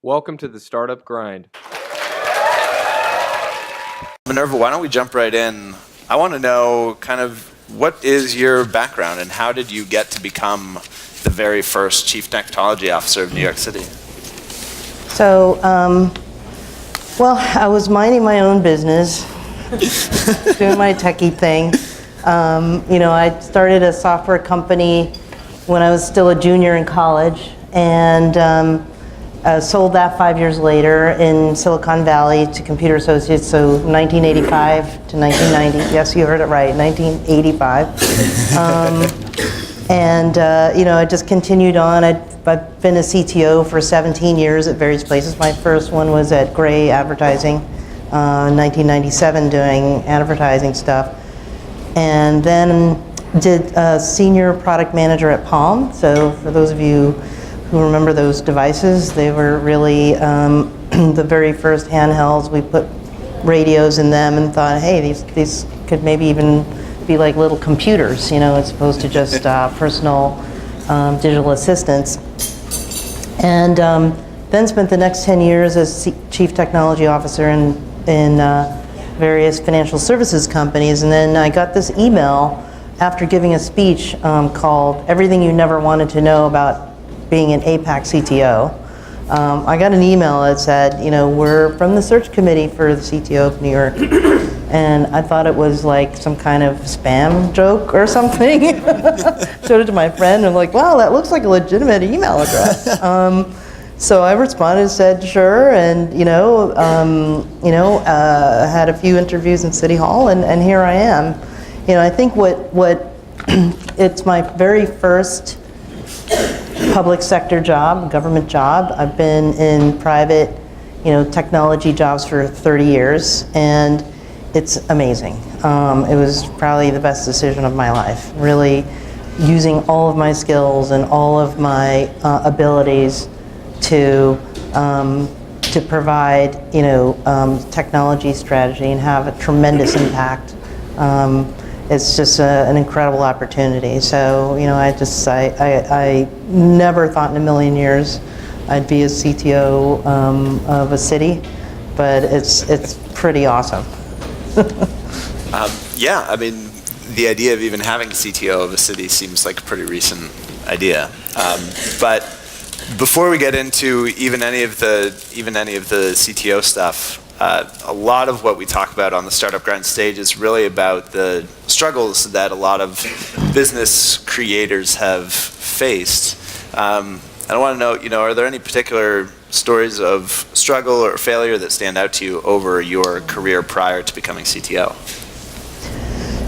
Welcome to the Startup Grind. Minerva, why don't we jump right in? I want to know kind of what is your background and how did you get to become the very first Chief Technology Officer of New York City? So, well, I was minding my own business, doing my techie thing. I started a software company when I was still a junior in college, and sold that 5 years later in Silicon Valley to Computer Associates, so 1985 to 1990. Yes, you heard it right, 1985. I just continued on. I've been a CTO for 17 years at various places. My first one was at Gray Advertising in 1997 doing advertising stuff. And then did senior product manager at Palm. So for those of you who remember those devices, they were really the very first handhelds. We put radios in them and thought, hey, these could maybe even be like little computers, as opposed to just personal digital assistants. And then spent the next 10 years as Chief Technology Officer in various financial services companies. And then I got this email after giving a speech called Everything You Never Wanted to Know About Being an APAC CTO. I got an email that said, we're from the search committee for the CTO of New York. And I thought it was like some kind of spam joke or something. Showed it to my friend and I'm like, wow, that looks like a legitimate email address. So I responded and said, sure, and had a few interviews in City Hall, and here I am. I think what it's my very first public sector job, government job. I've been in private, technology jobs for 30 years, and it's amazing. It was probably the best decision of my life. Really using all of my skills and all of my abilities to provide, technology strategy and have a tremendous impact. It's just an incredible opportunity. So, I never thought in a million years I'd be a CTO of a city, but it's pretty awesome. Yeah, I mean, the idea of even having a CTO of a city seems like a pretty recent idea. But before we get into even any of the CTO stuff, a lot of what we talk about on the Startup Grind stage is really about the struggles that a lot of business creators have faced. I want to know, are there any particular stories of struggle or failure that stand out to you over your career prior to becoming CTO?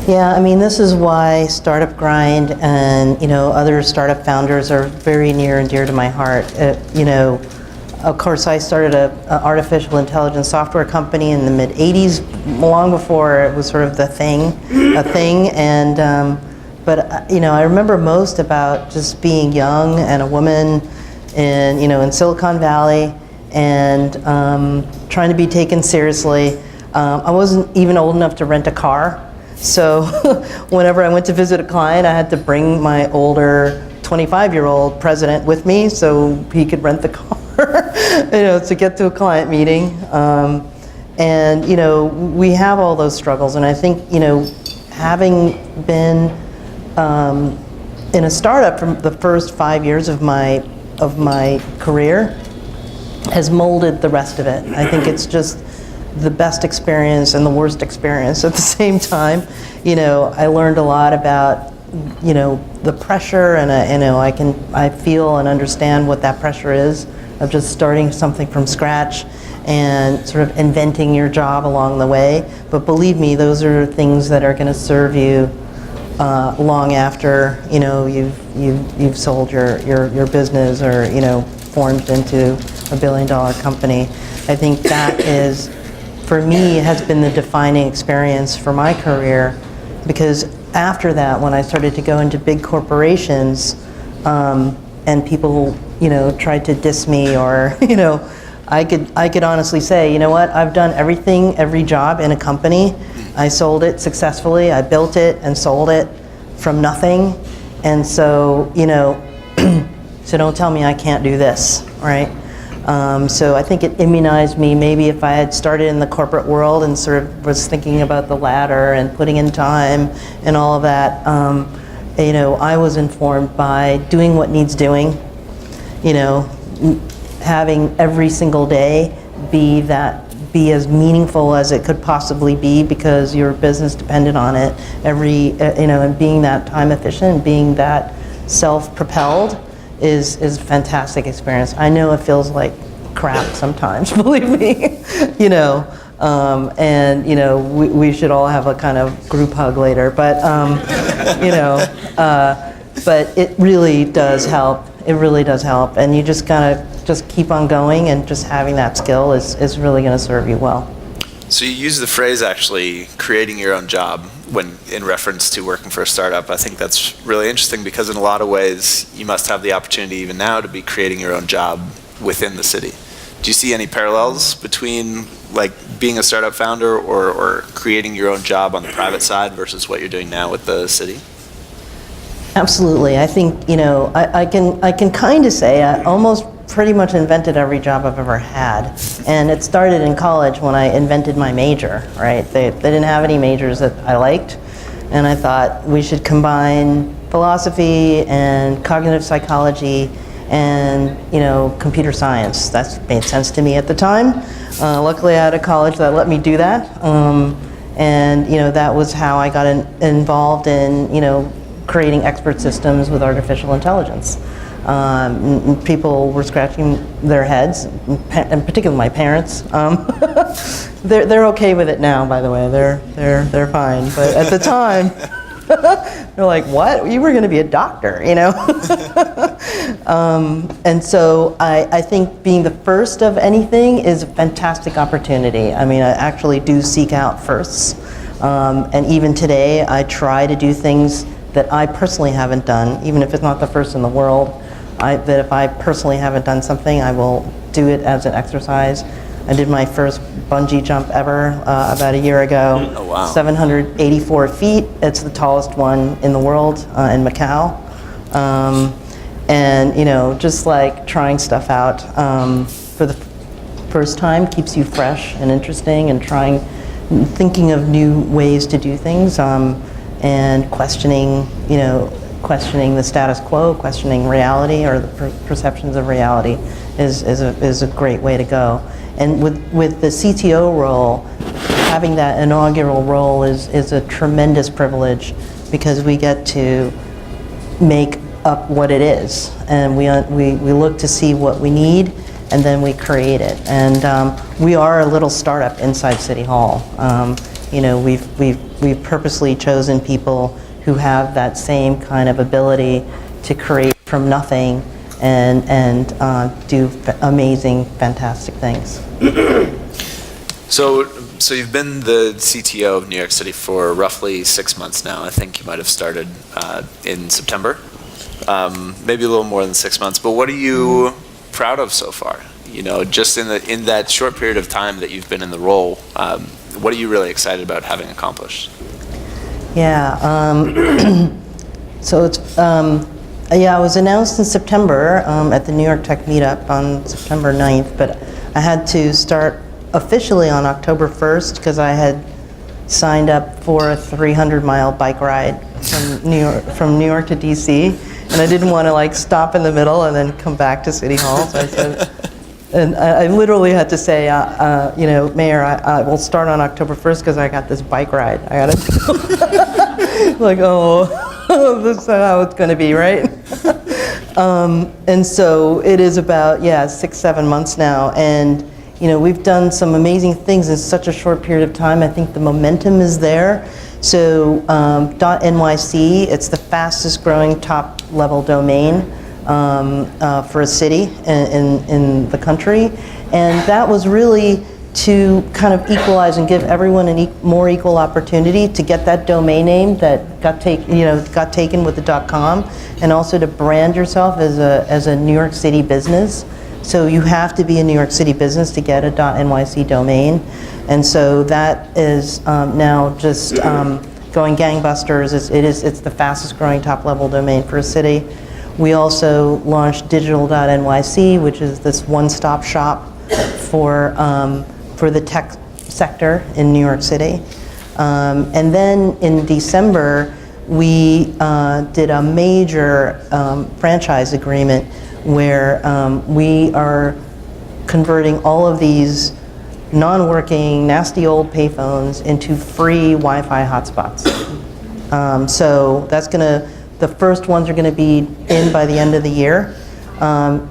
Yeah, I mean, this is why Startup Grind and, other startup founders are very near and dear to my heart. Of course, I started an artificial intelligence software company in the mid-'80s, long before it was sort of a thing. And but I remember most about just being young and a woman in Silicon Valley and trying to be taken seriously. I wasn't even old enough to rent a car, so whenever I went to visit a client, I had to bring my older 25-year-old president with me so he could rent the car. To get to a client meeting. We have all those struggles, and I think, having been in a startup for the first 5 years of my career has molded the rest of it. I think it's just the best experience and the worst experience at the same time. I learned a lot about the pressure, and I feel and understand what that pressure is of just starting something from scratch and sort of inventing your job along the way. But believe me, those are things that are going to serve you long after you've sold your business or formed into a billion-dollar company. I think that is, for me, has been the defining experience for my career, because after that, when I started to go into big corporations and people tried to diss me, or I could honestly say, I've done every job in a company. I sold it successfully. I built it and sold it from nothing. And so, so don't tell me I can't do this, right? So I think it immunized me. Maybe if I had started in the corporate world and sort of was thinking about the ladder and putting in time and all of that, I was informed by doing what needs doing, having every single day be as meaningful as it could possibly be because your business depended on it. And being that time efficient, being that self-propelled is a fantastic experience. I know it feels like crap sometimes, believe me, we should all have a kind of group hug later, but, but it really does help. It really does help, and you just gotta just keep on going, and just having that skill is really going to serve you well. So you use the phrase actually creating your own job when in reference to working for a startup. I think that's really interesting because in a lot of ways you must have the opportunity even now to be creating your own job within the city. Do you see any parallels between like being a startup founder or creating your own job on the private side versus what you're doing now with the city? Absolutely. I think, I can kind of say I almost pretty much invented every job I've ever had. And it started in college when I invented my major, right? They didn't have any majors that I liked. And I thought we should combine philosophy and cognitive psychology and, computer science. That made sense to me at the time. Luckily I had a college that let me do that. That was how I got involved in, creating expert systems with artificial intelligence. People were scratching their heads, and particularly my parents. They're okay with it now, by the way. They're fine. But at the time, they're like, "What? You were going to be a doctor, And so I think being the first of anything is a fantastic opportunity. I mean, I actually do seek out firsts, and even today, I try to do things that I personally haven't done, even if it's not the first in the world. That if I personally haven't done something, I will do it as an exercise. I did my first bungee jump ever about a year ago. Oh, wow. 784 feet. It's the tallest one in the world in Macau. Just like trying stuff out for the first time keeps you fresh and interesting, and thinking of new ways to do things. And questioning the status quo, questioning reality or the perceptions of reality is a great way to go. And with the CTO role, having that inaugural role is a tremendous privilege because we get to make up what it is, and we look to see what we need, and then we create it. And we are a little startup inside City Hall. We've purposely chosen people who have that same kind of ability to create from nothing and do amazing, fantastic things. So you've been the CTO of New York City for roughly 6 months now. I think you might have started in September, maybe a little more than 6 months. But what are you proud of so far? Just in that short period of time that you've been in the role. What are you really excited about having accomplished? Yeah, so it's, I was announced in September at the New York Tech Meetup on September 9th, but I had to start officially on October 1st because I had signed up for a 300-mile bike ride from New York to DC, and I didn't want to stop in the middle and then come back to City Hall, so I said, and I literally had to say, Mayor, I will start on October 1st because I got this bike ride. I got to, this is how it's going to be, right? And so it is about, 6-7 months now. And, we've done some amazing things in such a short period of time. I think the momentum is there. So .nyc, it's the fastest growing top level domain for a city in the country, and that was really to kind of equalize and give everyone a more equal opportunity to get that domain name that got taken with the .com, and also to brand yourself as a New York City business. So you have to be a New York City business to get a .nyc domain, and so that is now just going gangbusters. It's the fastest growing top level domain for a city. We also launched Digital.NYC, which is this one-stop shop for the tech sector in New York City. And then in December, we did a major franchise agreement where we are converting all of these non-working, nasty old payphones into free Wi-Fi hotspots. So that's the first ones are gonna be in by the end of the year.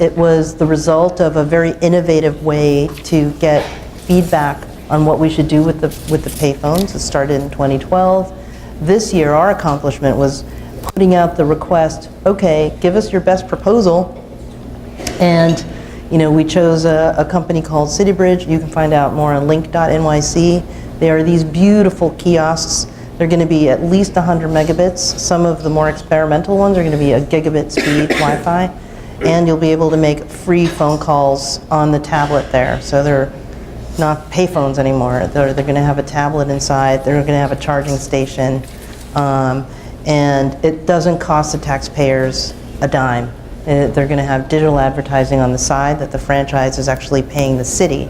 It was the result of a very innovative way to get feedback on what we should do with the payphones. It started in 2012. This year, our accomplishment was putting out the request, okay, give us your best proposal. And we chose a company called CityBridge. You can find out more on link.nyc. They are these beautiful kiosks. They're going to be at least 100 megabits. Some of the more experimental ones are going to be a gigabit speed Wi-Fi. And you'll be able to make free phone calls on the tablet there. So they're not payphones anymore. They're going to have a tablet inside. They're going to have a charging station. And it doesn't cost the taxpayers a dime. They're going to have digital advertising on the side that the franchise is actually paying the city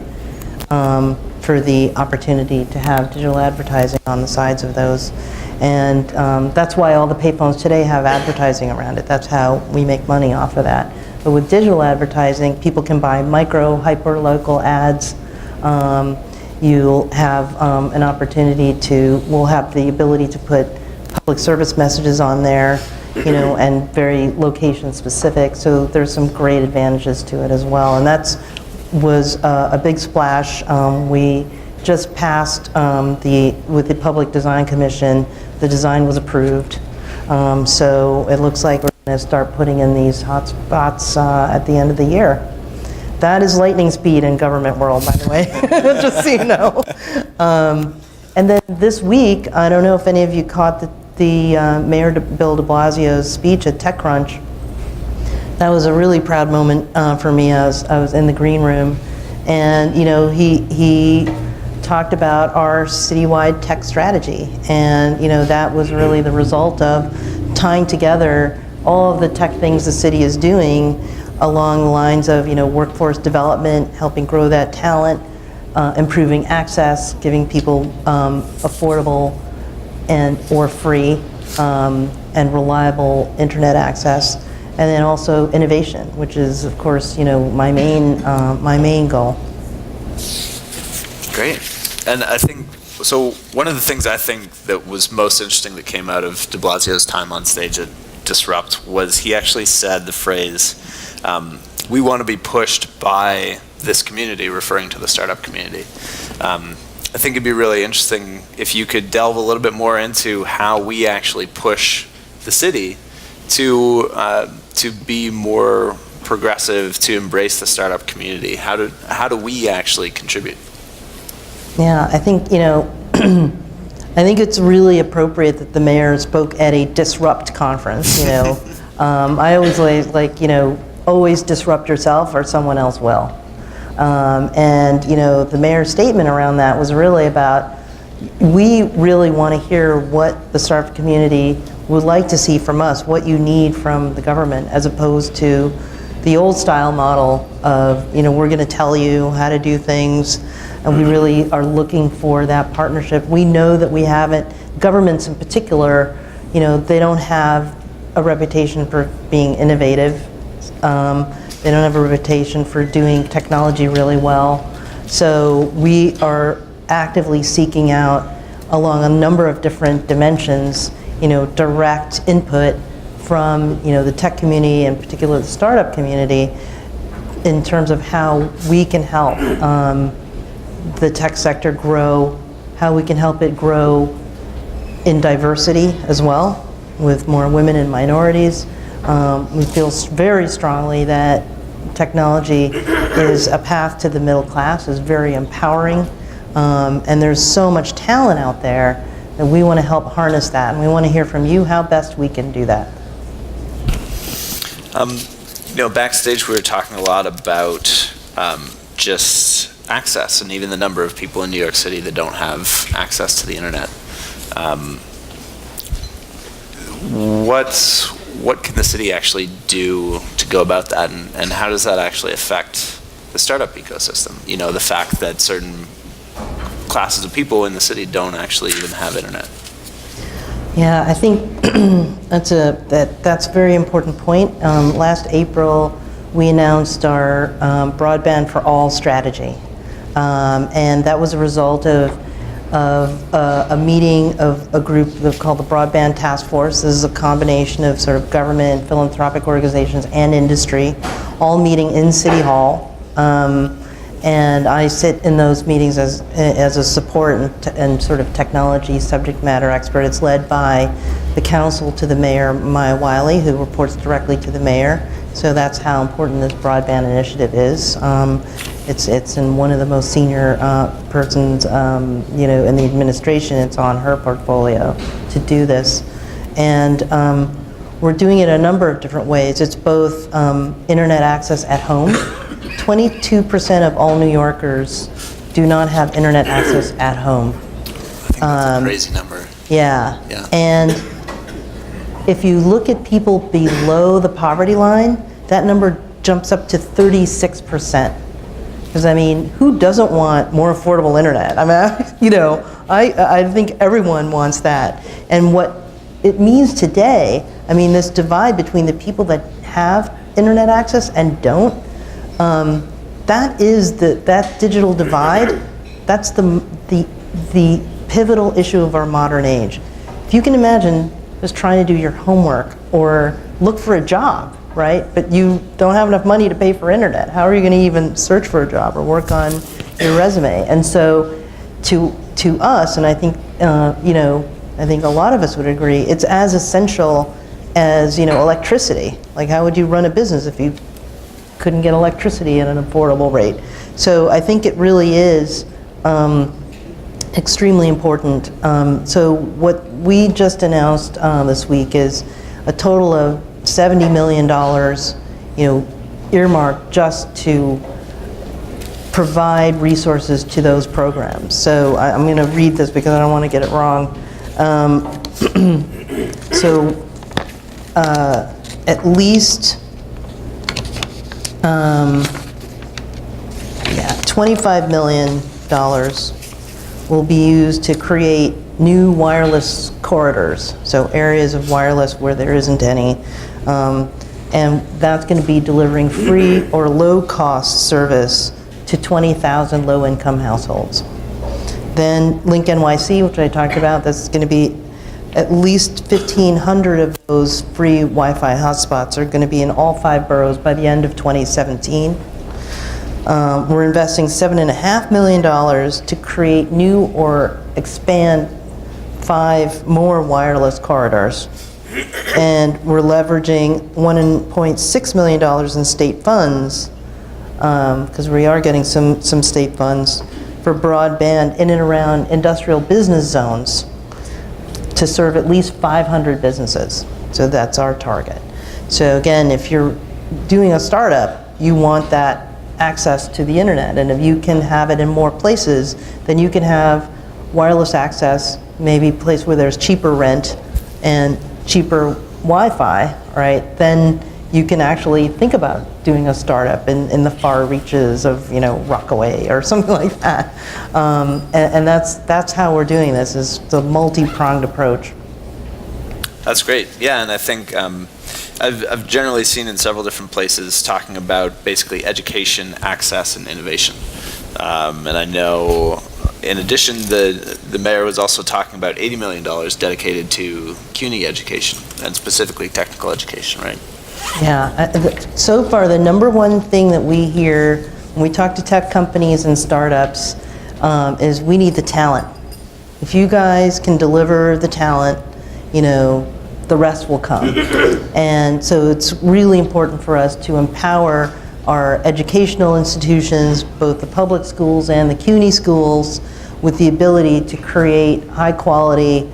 for the opportunity to have digital advertising on the sides of those. And that's why all the payphones today have advertising around it. That's how we make money off of that. But with digital advertising, people can buy micro, hyper-local ads. You'll have an opportunity we'll have the ability to put public service messages on there, and very location specific. So there's some great advantages to it as well. And was a big splash. We just passed with the Public Design Commission. The design was approved. So it looks like we're going to start putting in these hotspots at the end of the year. That is lightning speed in government world, by the way, just so you know. And then this week, I don't know if any of you caught the Mayor Bill de Blasio's speech at TechCrunch. That was a really proud moment for me. I was in the green room, and he talked about our citywide tech strategy, and that was really the result of tying together all of the tech things the city is doing along the lines of workforce development, helping grow that talent, improving access, giving people affordable or free and reliable internet access, and then also innovation, which is of course my main goal. Great. And I think so. One of the things I think that was most interesting that came out of de Blasio's time on stage at Disrupt was he actually said the phrase, we want to be pushed by this community, referring to the startup community. I think it'd be really interesting if you could delve a little bit more into how we actually push the city to be more progressive, to embrace the startup community. How do we actually contribute? Yeah, I think I think it's really appropriate that the mayor spoke at a Disrupt conference. I always always disrupt yourself or someone else will. And the mayor's statement around that was really about, we really want to hear what the startup community would like to see from us, what you need from the government, as opposed to the old style model of, we're going to tell you how to do things, and we really are looking for that partnership. We know that we haven't, governments in particular, they don't have a reputation for being innovative. They don't have a reputation for doing technology really well. So we are actively seeking out, along a number of different dimensions, direct input from the tech community, in particular the startup community, in terms of how we can help the tech sector grow, how we can help it grow in diversity as well, with more women and minorities. We feel very strongly that technology is a path to the middle class, is very empowering, and there's so much talent out there that we want to help harness that, and we want to hear from you how best we can do that. Backstage we were talking a lot about just access, and even the number of people in New York City that don't have access to the internet. what can the city actually do to go about that, and how does that actually affect the startup ecosystem? You know, the fact that certain classes of people in the city don't actually even have internet. Yeah, I think that's a very important point. Last April, we announced our Broadband for All strategy, and that was a result of a meeting of a group called the Broadband Task Force. This is a combination of sort of government, philanthropic organizations, and industry, all meeting in City Hall. And I sit in those meetings as a support and sort of technology subject matter expert. It's led by the counsel to the mayor, Maya Wiley, who reports directly to the mayor. So that's how important this broadband initiative is. It's in one of the most senior persons, you know, in the administration. It's on her portfolio to do this, and we're doing it a number of different ways. It's both internet access at home. 22% of all New Yorkers do not have internet access at home. I think that's a crazy number. Yeah. Yeah. And if you look at people below the poverty line, that number jumps up to 36%. Because I mean, who doesn't want more affordable internet? I mean, you know, I think everyone wants that. And what it means today, I mean, this divide between the people that have internet access and don't, that digital divide, that's the pivotal issue of our modern age. If you can imagine just trying to do your homework or look for a job, right? But you don't have enough money to pay for internet. How are you going to even search for a job or work on your resume? And so to us, and I think, you know, I think a lot of us would agree, it's as essential as, you know, electricity. Like, how would you run a business if you couldn't get electricity at an affordable rate? So I think it really is extremely important. So what we just announced this week is a total of $70 million, you know, earmarked just to provide resources to those programs. So I'm going to read this because I don't want to get it wrong. So at least $25 million will be used to create new wireless corridors, so areas of wireless where there isn't any. And that's going to be delivering free or low-cost service to 20,000 low-income households. Then Link NYC, which I talked about, that's going to be at least 1,500 of those free Wi-Fi hotspots are going to be in all 5 boroughs by the end of 2017. We're investing $7.5 million to create new or expand 5 more wireless corridors. And we're leveraging $1.6 million in state funds, because we are getting some state funds for broadband in and around industrial business zones to serve at least 500 businesses. So that's our target. So again, if you're doing a startup, you want that access to the internet. And if you can have it in more places, then you can have wireless access, maybe a place where there's cheaper rent and cheaper Wi-Fi, right? Then you can actually think about doing a startup in the far reaches of, you know, Rockaway or something like that. And that's how we're doing this, is the multi-pronged approach. That's great. Yeah, and I think I've generally seen in several different places talking about basically education, access, and innovation. And I know, in addition, the mayor was also talking about $80 million dedicated to CUNY education, and specifically technical education, right? Yeah, so far the number one thing that we hear when we talk to tech companies and startups is we need the talent. If you guys can deliver the talent, you know, the rest will come. And so it's really important for us to empower our educational institutions, both the public schools and the CUNY schools, with the ability to create high quality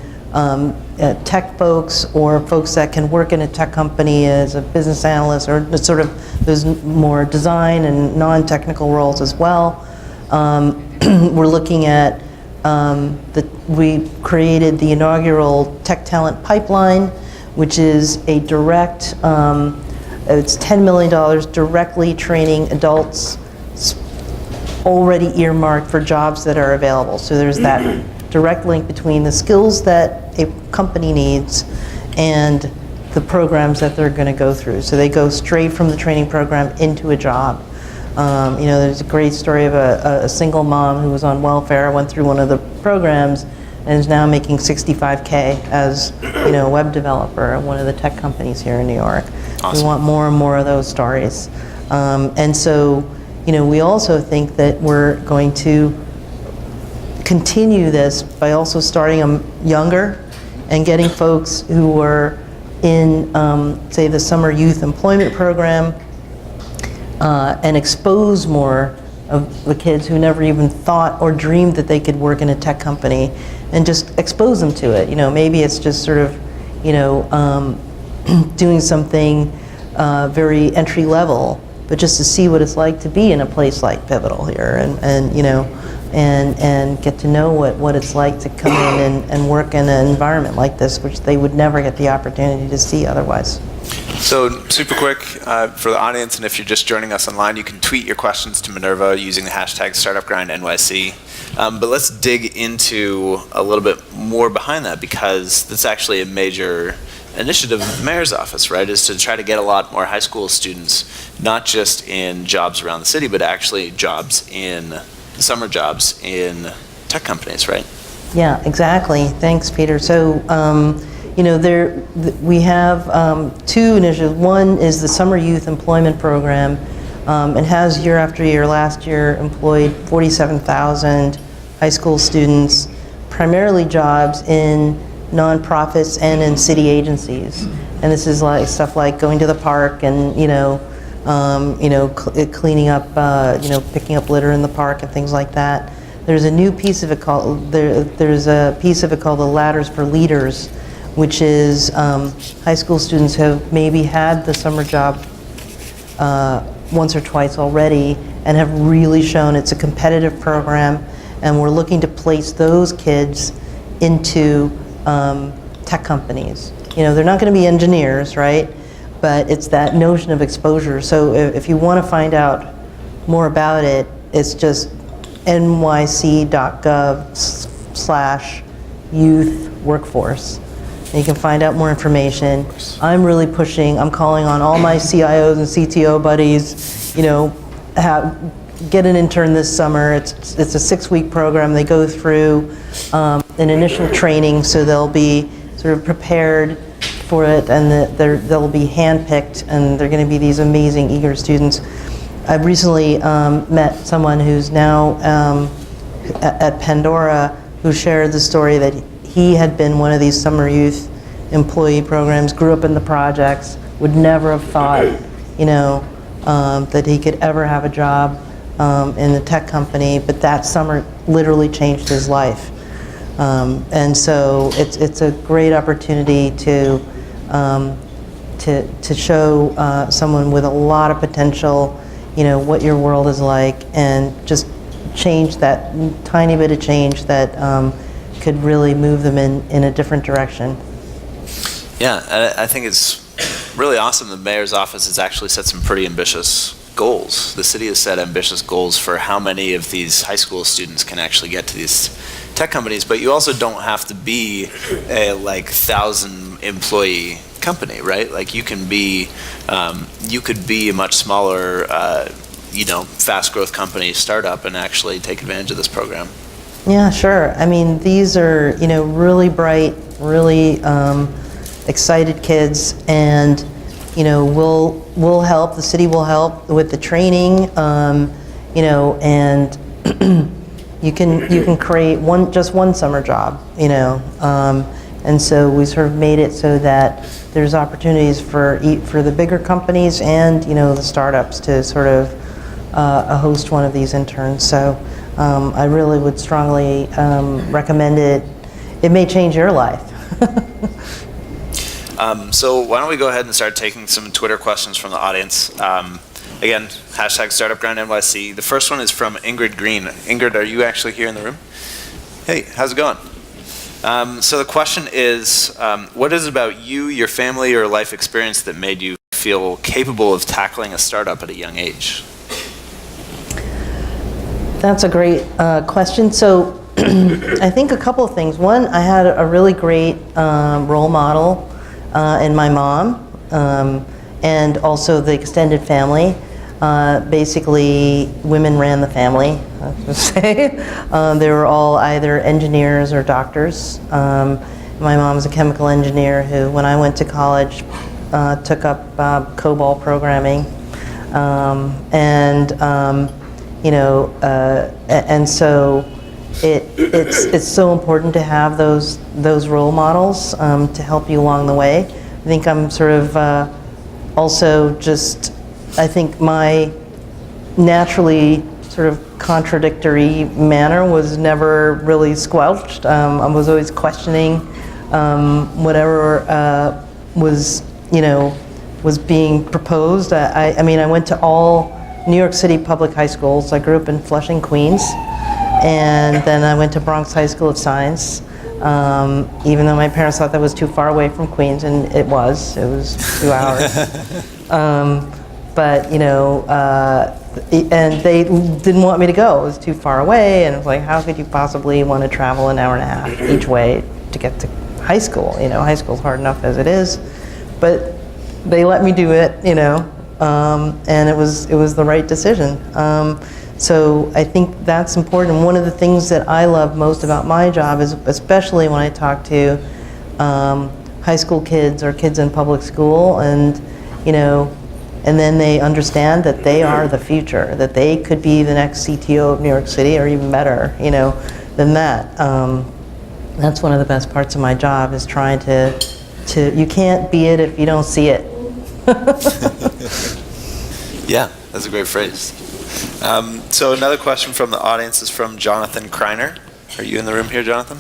tech folks, or folks that can work in a tech company as a business analyst, or sort of those more design and non-technical roles as well. We're looking at we created the inaugural tech talent pipeline. which is a direct, it's $10 million directly training adults already earmarked for jobs that are available. So there's that direct link between the skills that a company needs and the programs that they're going to go through. So they go straight from the training program into a job. There's a great story of a single mom who was on welfare, went through one of the programs, and is now making $65K as a web developer at one of the tech companies here in New York. Awesome. We want more and more of those stories. And so, we also think that we're going to continue this by also starting them younger and getting folks who are in, say, the summer youth employment program and expose more of the kids who never even thought or dreamed that they could work in a tech company, and just expose them to it. Maybe it's just sort of, doing something very entry level, but just to see what it's like to be in a place like Pivotal here, and get to know what it's like to come in and work in an environment like this, which they would never get the opportunity to see otherwise. So super quick for the audience, and if you're just joining us online, you can tweet your questions to Minerva using the hashtag #StartupGrindNYC. But let's dig into a little bit more behind that, because that's actually a major initiative of the mayor's office, right, is to try to get a lot more high school students, not just in jobs around the city, but actually summer jobs in tech companies, right? Yeah, exactly. Thanks, Peter. So, we have two initiatives. One is the Summer Youth Employment Program. It has year after year. Last year employed 47,000 high school students, primarily jobs in nonprofits and in city agencies. And this is like stuff like going to the park and cleaning up, picking up litter in the park and things like that. There's a new piece of it called there's a piece of it called the Ladders for Leaders, which is high school students have maybe had the summer job once or twice already and have really shown it's a competitive program, and we're looking to place those kids into tech companies. They're not going to be engineers, right? But it's that notion of exposure. So if you want to find out more about it, it's just nyc.gov/youth workforce. And you can find out more information. I'm really I'm calling on all my CIOs and CTO buddies, get an intern this summer. It's a 6-week program. They go through an initial training, so they'll be sort of prepared for it, and they'll be handpicked, and they're going to be these amazing, eager students. I've recently met someone who's now at Pandora, who shared the story that he had been one of these summer youth employee programs, grew up in the projects, would never have thought, that he could ever have a job in a tech company, but that summer literally changed his life. And so it's a great opportunity to show someone with a lot of potential, what your world is like, and just change that tiny bit of change that could really move them in a different direction. Yeah, I think it's really awesome. The mayor's office has actually set some pretty ambitious goals. The city has set ambitious goals for how many of these high school students can actually get to these tech companies, but you also don't have to be a 1,000 employee company, right? Like you could be a much smaller, fast growth company, startup, and actually take advantage of this program. Yeah, sure. I mean, these are, really bright, really excited kids, and, we'll help, the city will help with the training, and you can create just one summer job, and so we sort of made it so that there's opportunities for the bigger companies and, the startups to sort of host one of these interns. So I really would strongly recommend it. It may change your life. So why don't we go ahead and start taking some Twitter questions from the audience. Again, hashtag #StartupGrindNYC. The first one is from Ingrid Green. Ingrid, are you actually here in the room? Hey, how's it going? So the question is, what is it about you, your family, or life experience that made you feel capable of tackling a startup at a young age? That's a great question. So I think a couple of things. One, I had a really great role model in my mom, and also the extended family. Basically, women ran the family, I should say. They were all either engineers or doctors. My mom was a chemical engineer who, when I went to college, took up COBOL programming. And so it's so important to have those role models to help you along the way. I think I'm sort of also just, I think my naturally sort of contradictory manner was never really squelched. I was always questioning whatever was being proposed. I mean, I went to all New York City public high schools. I grew up in Flushing, Queens, and then I went to Bronx High School of Science, even though my parents thought that was too far away from Queens, and it was 2 hours. But, and they didn't want me to go. It was too far away, and it was like, how could you possibly want to travel an hour and a half each way to get to high school? High school's hard enough as it is. But they let me do it, and it was the right decision. So I think that's important. One of the things that I love most about my job is, especially when I talk to high school kids or kids in public school, and and then they understand that they are the future, that they could be the next CTO of New York City, or even better, than that. That's one of the best parts of my job, is trying to you can't be it if you don't see it. Yeah, that's a great phrase. So another question from the audience is from Jonathan Kreiner. Are you in the room here, Jonathan?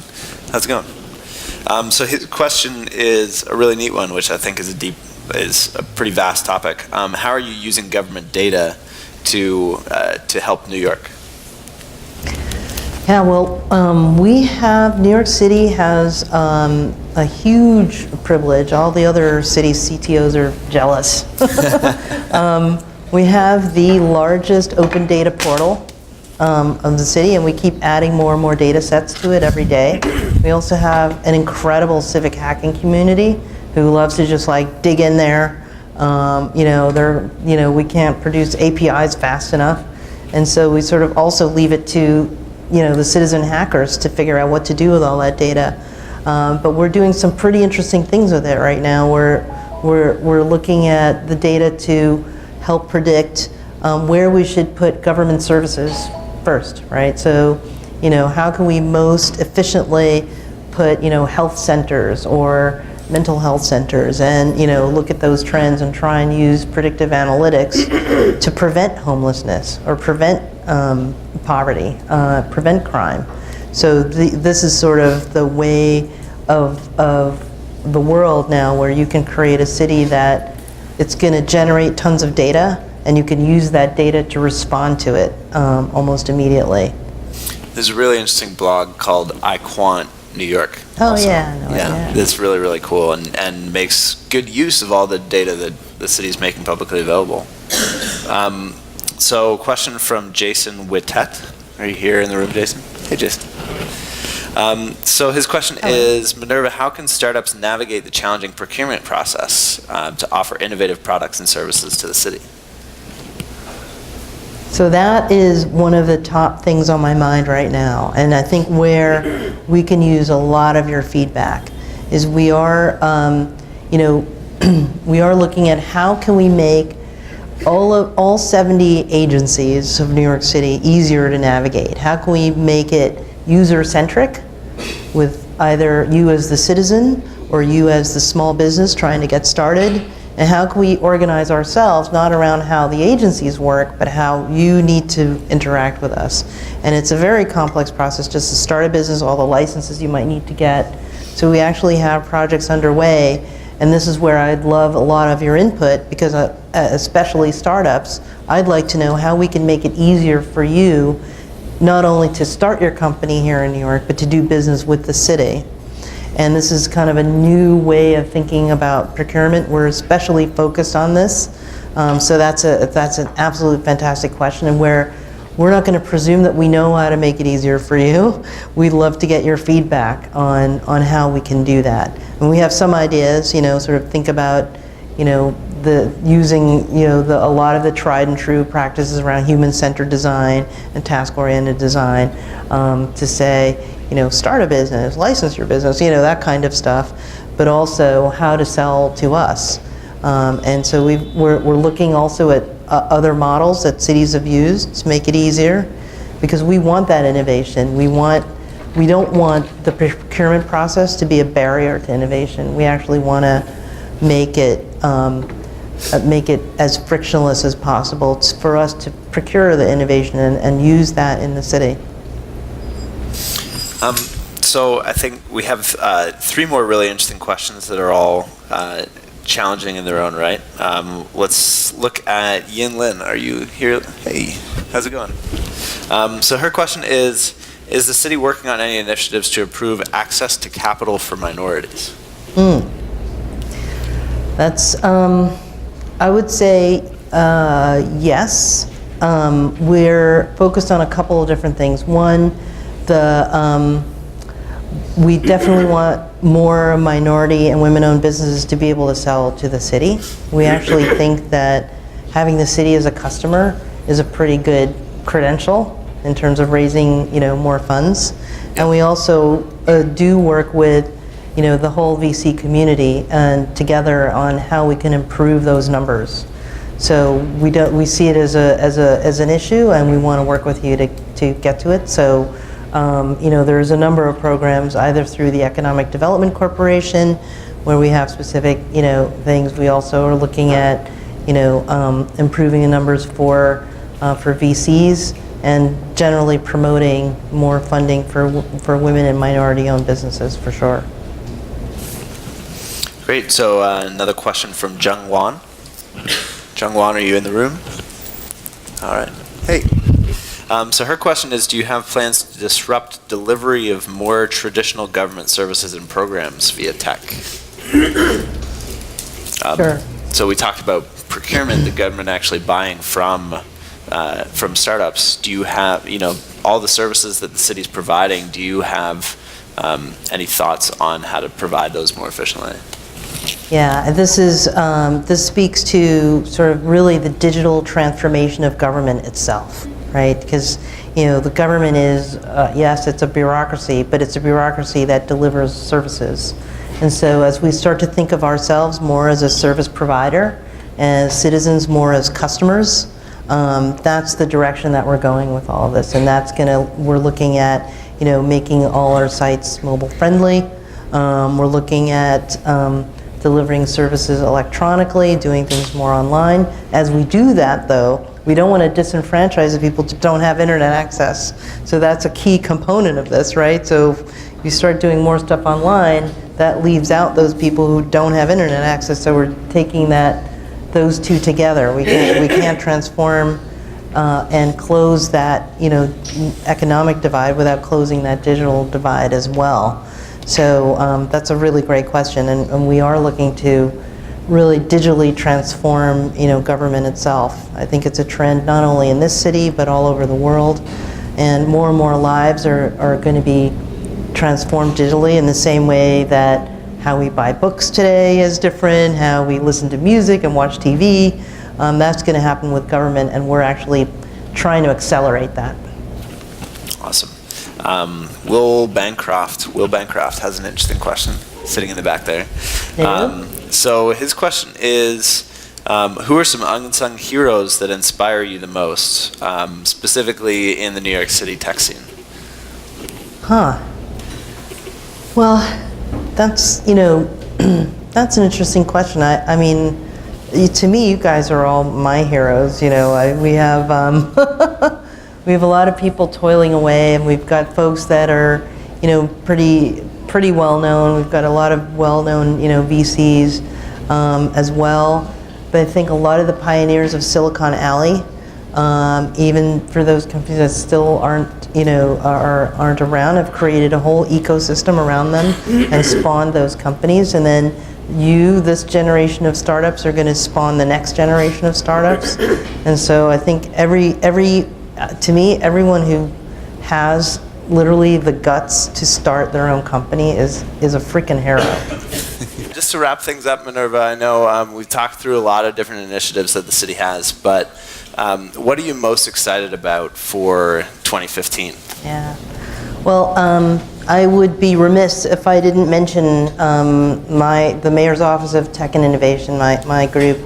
How's it going? So his question is a really neat one, which I think is a pretty vast topic. How are you using government data to help New York? Yeah, well, New York City has a huge privilege. All the other cities' CTOs are jealous. We have the largest open data portal of the city, and we keep adding more and more data sets to it every day. We also have an incredible civic hacking community who loves to just dig in there. We can't produce APIs fast enough, and so we sort of also leave it to the citizen hackers to figure out what to do with all that data. But we're doing some pretty interesting things with it right now. We're looking at the data to help predict where we should put government services first, right? So, how can we most efficiently put, health centers or mental health centers, and look at those trends and try and use predictive analytics to prevent homelessness or prevent poverty, prevent crime. So this is sort of the way of the world now, where you can create a city that it's going to generate tons of data, and you can use that data to respond to it almost immediately. There's a really interesting blog called I Quant New York. Oh, also. yeah. That's really, really cool, and makes good use of all the data that the city's making publicly available. So question from Jason Wittet. Are you here in the room, Jason? Hey, Jason. So his question is, Minerva, how can startups navigate the challenging procurement process to offer innovative products and services to the city? So that is one of the top things on my mind right now, and I think where we can use a lot of your feedback is we are, we are looking at how can we make all 70 agencies of New York City easier to navigate. How can we make it user-centric, with either you as the citizen or you as the small business trying to get started? And how can we organize ourselves, not around how the agencies work, but how you need to interact with us? And it's a very complex process just to start a business, all the licenses you might need to get. So we actually have projects underway, and this is where I'd love a lot of your input, because especially startups, I'd like to know how we can make it easier for you, not only to start your company here in New York, but to do business with the city. And this is kind of a new way of thinking about procurement. We're especially focused on this. So that's an absolute fantastic question, and where we're not going to presume that we know how to make it easier for you. We'd love to get your feedback on how we can do that. And we have some ideas, sort of think about, using, a lot of the tried and true practices around human-centered design and task-oriented design to say, start a business, license your business, that kind of stuff, but also how to sell to us. And so we're looking also at other models that cities have used to make it easier, because we want that innovation. We don't want the procurement process to be a barrier to innovation. We actually want to make it as frictionless as possible. It's for us to procure the innovation and use that in the city. So I think we have 3 more really interesting questions that are all challenging in their own right. Let's look at Yin Lin. Are you here? Hey, how's it going? So her question is the city working on any initiatives to improve access to capital for minorities? That's, I would say yes. We're focused on a couple of different things. One, we definitely want more minority and women-owned businesses to be able to sell to the city. We actually think that having the city as a customer is a pretty good credential in terms of raising, more funds. And we also do work with, the whole VC community and together on how we can improve those numbers. So we see it as an issue, and we want to work with you to get to it. So. There's a number of programs either through the Economic Development Corporation where we have specific, things. We also are looking at, improving the numbers for VCs and generally promoting more funding for women and minority-owned businesses, for sure. Great. So another question from Jung Wan. Jung Wan, are you in the room? All right. Hey. So her question is, do you have plans to disrupt delivery of more traditional government services and programs via tech? Sure. So we talked about procurement, the government actually buying from startups. Do you have, all the services that the city's providing, do you have any thoughts on how to provide those more efficiently? Yeah, this speaks to sort of really the digital transformation of government itself. Right, because the government is yes, it's a bureaucracy, but it's a bureaucracy that delivers services. And so as we start to think of ourselves more as a service provider, as citizens more as customers, that's the direction that we're going with all of this. And we're looking at making all our sites mobile friendly. We're looking at delivering services electronically, doing things more online. As we do that, though, we don't want to disenfranchise the people who don't have internet access. So that's a key component of this, right? So if you start doing more stuff online, that leaves out those people who don't have internet access. So we're taking those two together. We can't transform and close that economic divide without closing that digital divide as well. So that's a really great question, and we are looking to really digitally transform, government itself. I think it's a trend not only in this city, but all over the world. And more lives are going to be transformed digitally in the same way that how we buy books today is different, how we listen to music and watch TV. That's going to happen with government, and we're actually trying to accelerate that. Awesome. Will Bancroft has an interesting question sitting in the back there. So his question is, who are some unsung heroes that inspire you the most, specifically in the New York City tech scene? Well, that's, that's an interesting question. I mean, to me, you guys are all my heroes. We have we have a lot of people toiling away, and we've got folks that are, pretty well known. We've got a lot of well-known, VCs as well. But I think a lot of the pioneers of Silicon Alley even for those companies that still aren't, aren't around, have created a whole ecosystem around them and spawned those companies. And then this generation of startups are going to spawn the next generation of startups. And so I think to me, everyone who has literally the guts to start their own company is a freaking hero. Just to wrap things up, Minerva, I know we've talked through a lot of different initiatives that the city has, but what are you most excited about for 2015? Yeah. Well, I would be remiss if I didn't mention the Mayor's Office of Tech and Innovation, my group,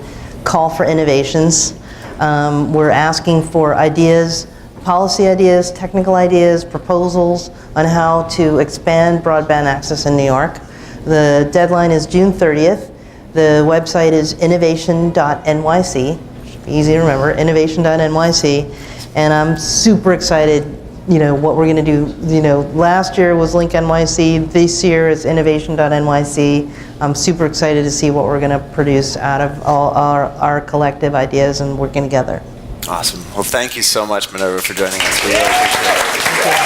Call for Innovations. We're asking for ideas, policy ideas, technical ideas, proposals on how to expand broadband access in New York. The deadline is June 30th. The website is innovation.nyc. Should be easy to remember, innovation.nyc. And I'm super excited, what we're going to do. Last year was Link NYC. This year is innovation.nyc. I'm super excited to see what we're going to produce out of all our collective ideas and working together. Awesome. Well, thank you so much, Minerva, for joining us. We really appreciate it.